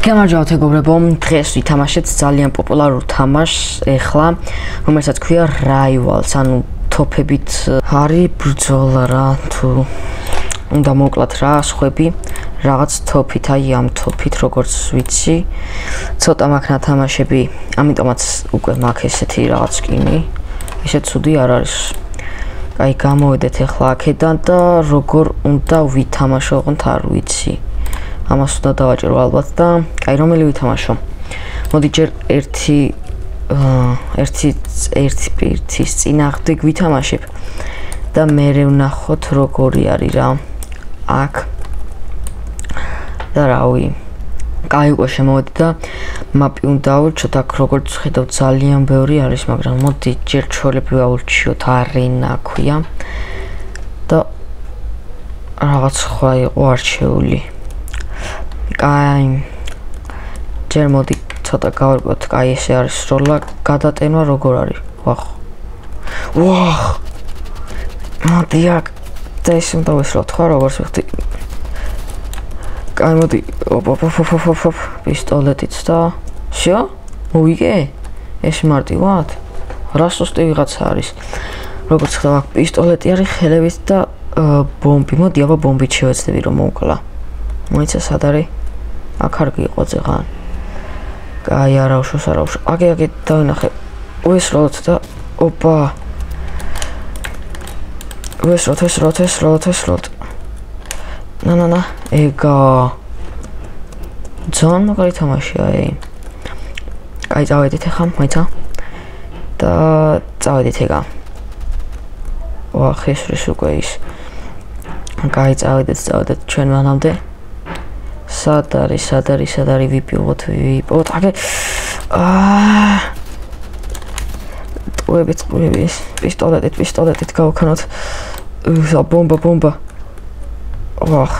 გამარჯობთ მეგობრებო, დღეს ვითამაშეთ ძალიან პოპულარულ თამაშს, ეხლა, რომელსაც ქვია Rivals, ანუ თოფებით არის ბრძოლა რა, თუ უნდა მოკლათ რა, სხვები, რაღაც თოფით, აი ამ თოფით, როგორც ვიცი, ცოტა მაქვს ნათამაშები, ამიტომაც უკვე მაქვს ესეთი რაღაც სკინი, ისე ცუდი არ არის. აი გამოვედეთ ეხლა აქედან და როგორ უნდა ვითამაშო, ოღონდ არ ვიცი. ამას უნდა დავაჭირო ალბათ და აი რომელი ვითამაშო. მოდი ჯერ ერთი პირთის წინააღმდეგ ვითამაშებ და მერე ვნახოთ როგორი არის რა. აქ და რავი. კაი უკვე შემოვედი და მაპი უნდა აურჩიოთ, აქ როგორც ხედავთ ძალიან ბევრი არის, მაგრამ მოდი ჯერ ჩვეულები ვაურჩიოთ, არენა ქვია და რაღაც სხვა იყო არჩეული. კაი ჯერ მოდი ცოტა გავარკვევთ, კაი ესე არის როლა, გადატენვა როგორ არის? ვახ მოდი აქ და ეს უნდა ვესროთ ხო როგორც ვიხდი. კაი მოდი პისტოლეტიც და всё? მოვიგე? ეს მარტივად? რა სუსტი ვიღაცა არის. როგორც ხედავ აქ პისტოლეტი არის, ხელებით და ბომბი. მოდი აბა ბომბით შევეცდები რომ მოვკლა. მოიცა სად არის? აქ არ გიყო ზეღან. კაი არა უშოს არა უშო. აგე დავინახე. ვესროთ და ოპა. ვესროთ. ნანა, ეგა. ძალიან მაგარი თამაშია, კაი წავედით ახლა, მოიცა. და წავედით ეგა. ვახ, ეს უკვე ის. კაი წავედით ჩვენ მანამდე. სად არის ვიპოვოთ, აგე. ტყუებით, პისტოლეტით გავქანოთ. ბომბა. ვახ.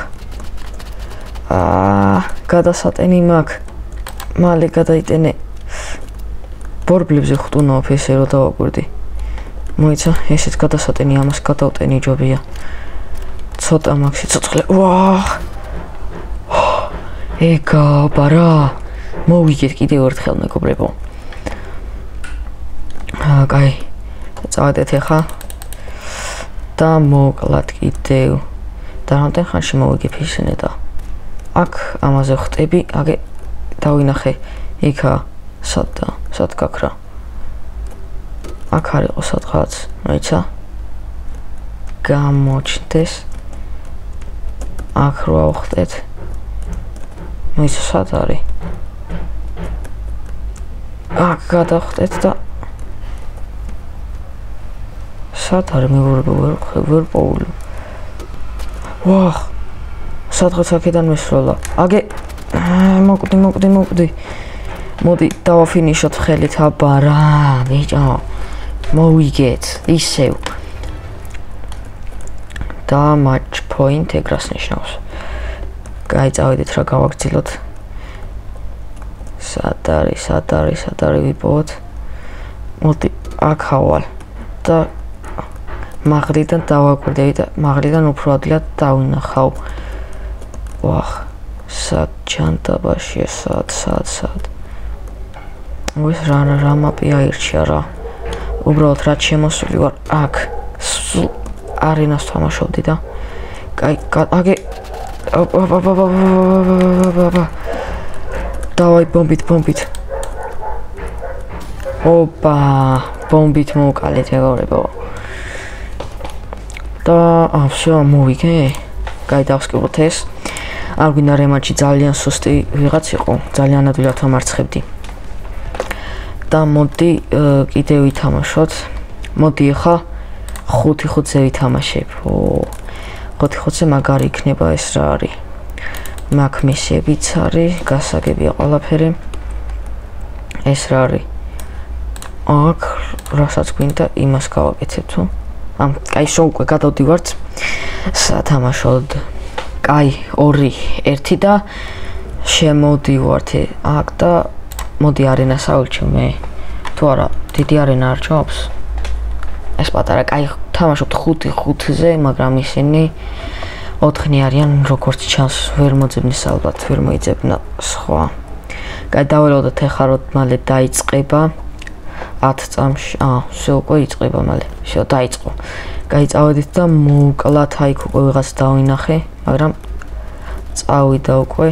გადასატენი მაქვს. მალე გადაიტენე. ბორბლებზე ხტუნაობ ესე რომ დავაკვირდი. მოიცა, ესეც გადასატენი, ამას გადავტენი ჯობია. ცოტა მაქვს სიცოცხლე. ვახ. ეგა ბარა. მოვიგეთ კიდევ ერთხელ მეგობრებო. კაი. წავედეთ ახლა. და მოკლათ კიდევ. და რამდენ ხანში მოვიგებ ისინი და აქ ამაზე ხტები, აგე დავინახე იქა სად გაქრა. აქ არ იყო სადღაც, მოიცა? გამოჩნდეს. აქ რა ვხტეთ? მოიცა სად არის? აქ გადავხტეთ და სად არის მეგობრებო, ვერ პოული. ვახ, სადღაც აქედან მესროლა. აგე, მოკვდი. მოდი, დავაფინიშოთ ხელით, აბა რა, ბიჭო. მოვიგეთ, ისევ. და match point ეგრას ნიშნავს. კაი, წავედით რა გავაგრძელოთ. სად არის ვიპოვოთ. მოდი, აქ ავალ და მაღლიდან დავაკვირდები და მაღლიდან უფრო ადლად დავინახავ. ვახ, სად ჩანტაბაშია, სად. ეს რა მაპი აირჩია რა. უბრალოდ რაც შემოსული ვარ აქ. არენას თამაშობდი და კაი, აგე. დავაი ბომბით. ოპა, ბომბით მოვკალეთ მეგობრებო. და всё, მოვიგე. კაი, დავსკებოთ ეს. არ გვინდა რემატჩი ძალიან სუსტი ვიღაც იყო, ძალიან ადვილად ამარცხებდი. და მოდი კიდევ ვითამაშოთ. მოდი ახლა 5-5-ზე ვითამაშებ. 5-5-ზე მაგარი იქნება ეს რა არის. მაგ მისიებიც არის, გასაგებია ყველაფერი. ეს რა არის? აქ რასაც გვინდა იმას გავაკეთებ თუ. კაი, შო უკვე გადავდივართ სათამაშოდ. კაი, 2-1 და შემოდივართ აქ და მოდი არენას აურჩევ მე. თუ არა, დიდი არენა არჩევს. ეს პატარა, კაი, თამაშობთ 5-5-ზე, მაგრამ ისინი 4 არიან, როგორც ჩანს, ვერ მოძებნის ალბათ, ვერ მოიძებნა სხვა. კაი, დაველოდოთ ეხლა რომ მალე დაიწყება 10 წამში. Всё, უკვე იწყება მალე. Всё, დაიწყო. კაი, წავედით და მოუკლათ აიქ უკვე ვიღაც დავინახე, მაგრამ წავიდა უკვე.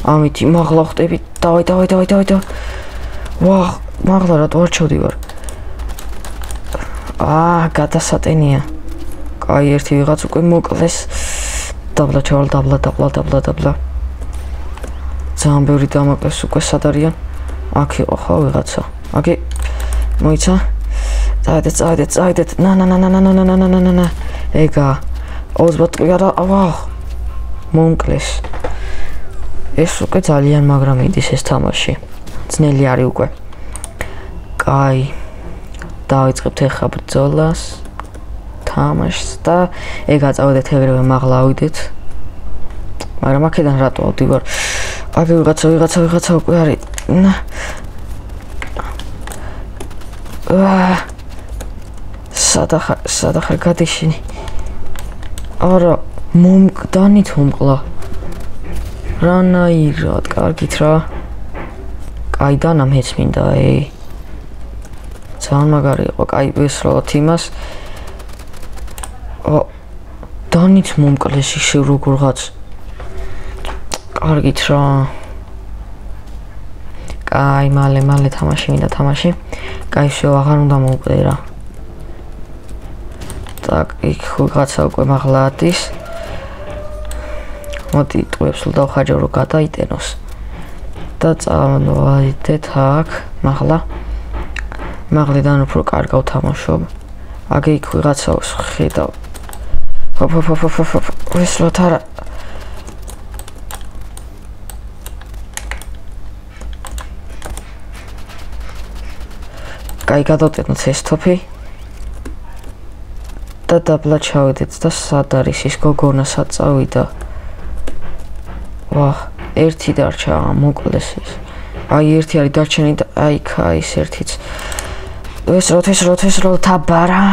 ამით მაღლა ხტები. დავай. ვაჰ, მაღლა რატო არ ჩავდივარ? გადასატენია. კაი, ერთი ვიღაც უკვე მოკლეს. დაბლა ჩავალ, დაბლა. ძალიან ბევრი დამოკლეს უკვე სად არიან? აქ იყო ხო ვიღაცა? აკი მოიცა? წავედეთ. ნა. ეგა. 20 ტყვია და ვაჰ. მომკლეს. ეს უკვე ძალიან მაგრამ იდის ეს თამაში. ძნელი არის უკვე. კაი. დავიწყებთ ეხლა ბრძოლას. თამაშს და ეგა წავედეთ ეგრევე მაღლა ავიდეთ. მაგრამ აქედან რატო ავდივარ? აქ ვიღაცა უკვე არის. ნა. სადახარ გადიშინი. არა, მომკდანით მომყლა. რანაირად, კარგით რა. კაი, დანა მეც მინდა, ძალიან მაგარი იყო, კაი, ვესროლოთ იმას. დანით მომკლეს ისე როგორღაც. კარგით რა. კაი, მალე თამაში მინდა თამაში. კაი, всё, აღარ უნდა მოვკვდე რა. так, იქ ვიღაცა უკვე მაღლა ადის. მოდი, ტყუებს დავხაჯავ რომ გადაიტენოს. და წავიდეთ აქ, მაღლა. მაღლიდან უფრო კარგავ თამაშობ. აგე იქ ვიღაცავს ხედავ. ვესროთ არა. კაი, გადავტენოთ ეს თოფი. და დაბლა ჩავედეთ და სად არის ის გოგონა სად წავიდა? ვაჰ, ერთი დარჩა, მოკლეს ის. აი, ერთი არის დარჩენი და აი, ის ერთიც. ვესროთ, აბარა.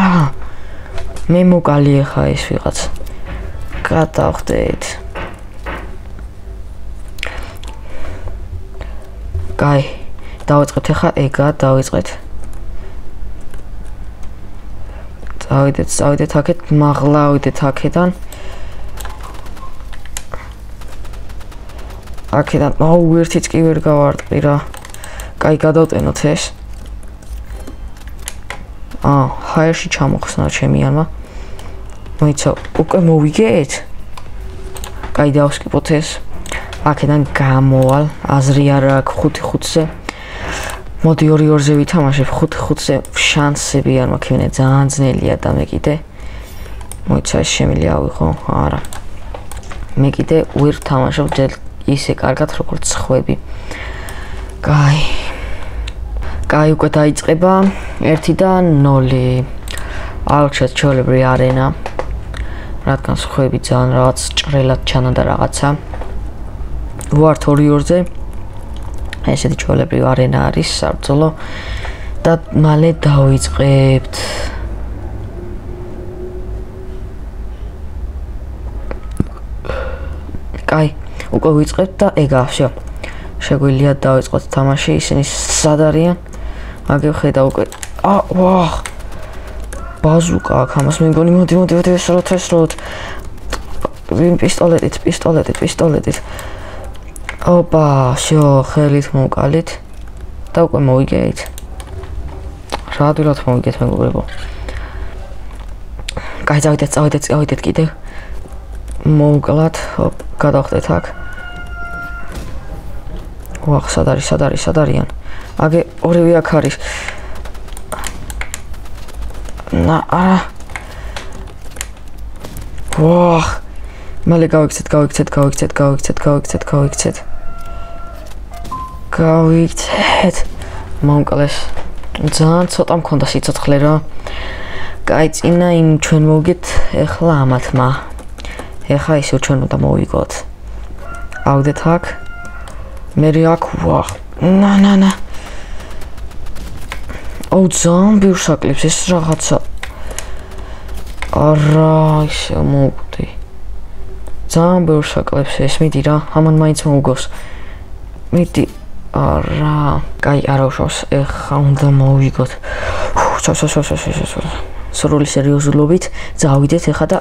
მე მოკალი ახლა ეს ვიღაც. გადავხდეთ. კაი, დავიწყეთ ახლა ეგა, დავიწყეთ. წავიდეთ აქეთ, მაღლა ავიდეთ აქედან. ერთიც კი ვერ გავარტყი რა. კაი, გადავტენოთ ეს. ჰაერში ჩამოხსნა ჩემიანმა. მოიცა, უკვე მოვიგეთ? კაი, დავსკიპოთ ეს. აქედან გამოვალ, აზრი არ აქვს 5-5-ზე. მოდი 2-2-ზე ვითამაშებ, 5-5-ზე შანსები არ მაქვს, იმენა ძალიან ძნელია და მე კიდე. მოიცა, ეს შემიძლია ავიღო? არა. მე კიდე ვერ ვთამაშობ ძელ ისე კარგად როგორც ხვები. კაი, უკვე დაიწყება 1-0. აუჩათ ჩვეულებრივი არენა. რადგან ხვები ძალიან რაღაც ჭრელად ჩანა და რაღაცა. ვართ 2-2-ზე. ესეთი ჩვეულებრივი არენა არის საბრძოლო და მალე დავიწყებთ. კაი, უკვე ვიწყებთ და ეგა, всё. შეგვიძლია დავიწყოთ თამაში, ისინი სად არიან? აგე ხედავ უკვე. ვაჰ. ბაზუკა აქვს, ამას მეგონი, მოდი, ვესროთ. პისტოლეტით. ოპა, всё, ხელით მოვკალით და უკვე მოვიგეთ. რა ადვილად მოვიგეთ მეგობრებო. კაი, წავიდეთ კიდე. მოვკლათ, გადავხდეთ აქ. ვახ, სად არიან? აგე ორივე აქ არის. არა. ვახ. მალე გავიქცეთ. მომკლეს. ძალიან ცოტა მქონდა სიცოცხლე რა. კაი, წინა იმ ჩვენ მოვიგეთ ეხლა ამათმა. ეხლა ისევ ჩვენ უნდა მოვიგოთ. ავდეთ აქ. მე აქ ვახ. ნა. ძალიან ბევრ საკლებს ეს რაღაცა. არა, ისე მოვკვდი. ძალიან ბევრ საკლებს ეს, მიდი რა, ამან მაინც მოუგოს. მიდი. არა, კაი, არა უშავს. ეხლა უნდა მოვიგოთ. სრული სერიოზულობით წავიდეთ ეხლა და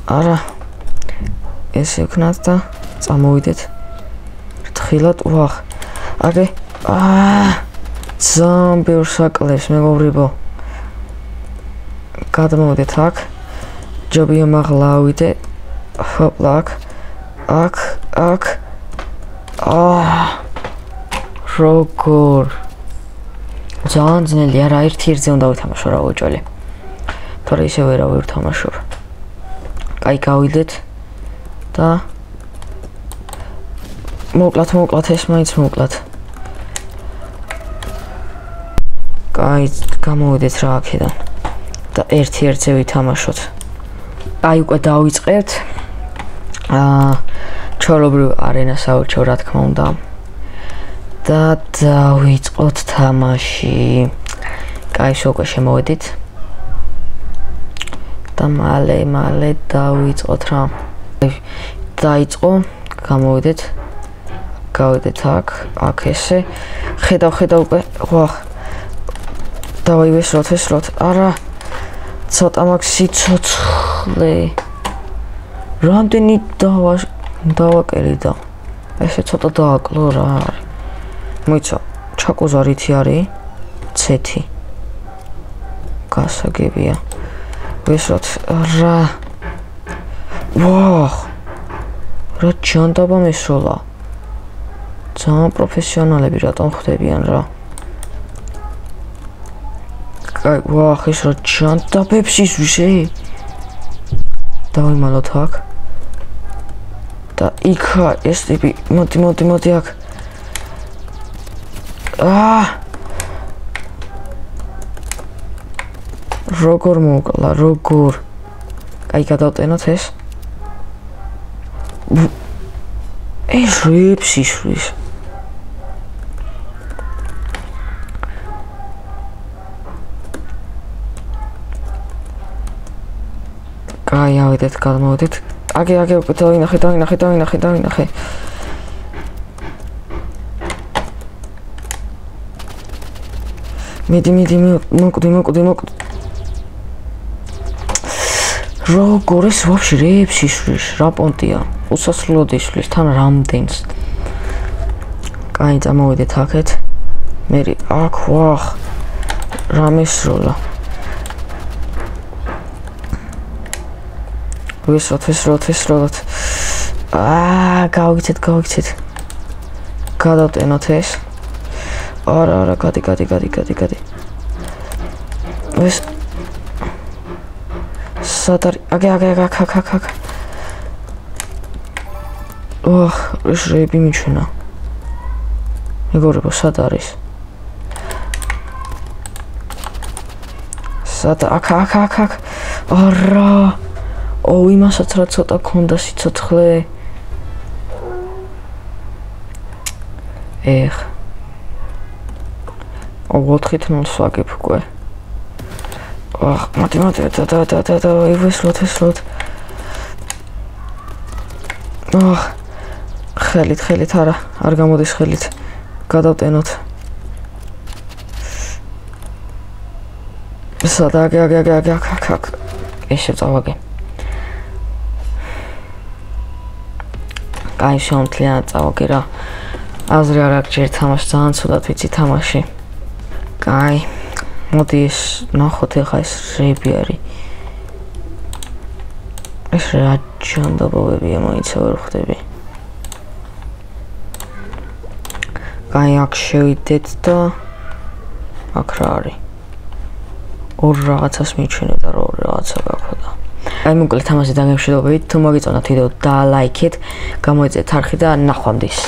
არა. ესე ვქნათ და წამოვიდეთ. ფრთხილად ვახ. აგე. ძალიან ბევრ საკლებს, მეგობრებო. გადმოვიდეთ აქ. ჯობია მაღლა ავიდე. ჰოპლა აქ. როგორ ძალიან ძნელი არა ერთ-ერთზე უნდა ვითამაშო რა უჯოლი. თორე ისე ვერა ვირთამაშობ. კაი გავიდეთ და მოკლათ ეს მაინც მოკლათ. კაი გამოვიდეთ რა აქედან და ერთ-ერთზე ვითამაშოთ. აი უკვე დავიწყებთ. ჩორობრივ არენას ავირჩევ რა თქმა უნდა. და დავიწყოთ თამაში. კაი უკვე შემოვედით. და მალე დავიწყოთ რა. დაიწყო, გამოვიდეთ. გავიდეთ აქ ესე. ხედავ უკვე. ვახ. დავაი ვესროთ. არა. ცოტა მაქვს სიცოცხლე. რამდენი დავაკერი და ესე ცოტა დააკლო რა არის. მოიცა, ჩაკუზა რითი არის? ცეთი. გასაგებია. ვესროთ რა. ვაჰ. რა ჯანდაბა მესროლა. ძალიან პროფესიონალები რატომ ხდებიან რა. კაი, ვაჰ, ეს რა ჯანდაბებს ისვისე. დავიმალოთ აქ. და იქა ეს ტიპი მოდი აქ. როგორ მოკლა, როგორ. აი გადავტენოთ ეს. ეს რებს ისვრის. კაი, ავიდეთ, გადმოვიდეთ. აგე, დავინახე. მიდი, მოკვდი. როგორ ეს ვაფშე რებს ისვრის, რა პონტია. უსასრულოდ ისვრის, თან რამდენს. კაი, წამოვიდეთ აქეთ. მე აქ ვახ. რა მესროლა. ვესროთ. გავიქცეთ. გადავტენოთ ეს. არა, გადი. ეს სადარი. აგე. ეს რეები მიჩვენა. მეგობრებო, სად არის? აქ. არა. იმასაც რა ცოტა ქონდა სიცოცხლე. ეხ. 4-0 ვაგებ უკვე. მოდი, ვესროთ. ხელით არა, არ გამოდის ხელით. გადავტენოთ. სადაგე. ესე წავაგე. კაი, შემთლიანად წავაგე რა. აზრი არ აქვს ჯერ თამაში, ძალიან ცუდად ვიცი თამაში. კაი, მოდი ეს ნახოთ ეხა ეს რეები არის. ეს რა ჯანდაბობებია, მაინც ვერ ხვდები. კაი, აქ შევიდეთ და აქ რა არის? ორ რაღაცას მიჩვენე და რა რაღაცა გაქვდა. აი მოკლედ თამაში დაგემშვიდობებით. თუ მოგეწონათ ვიდეო, დალაიქეთ, გამოეწეთ არხი და ნახვამდის.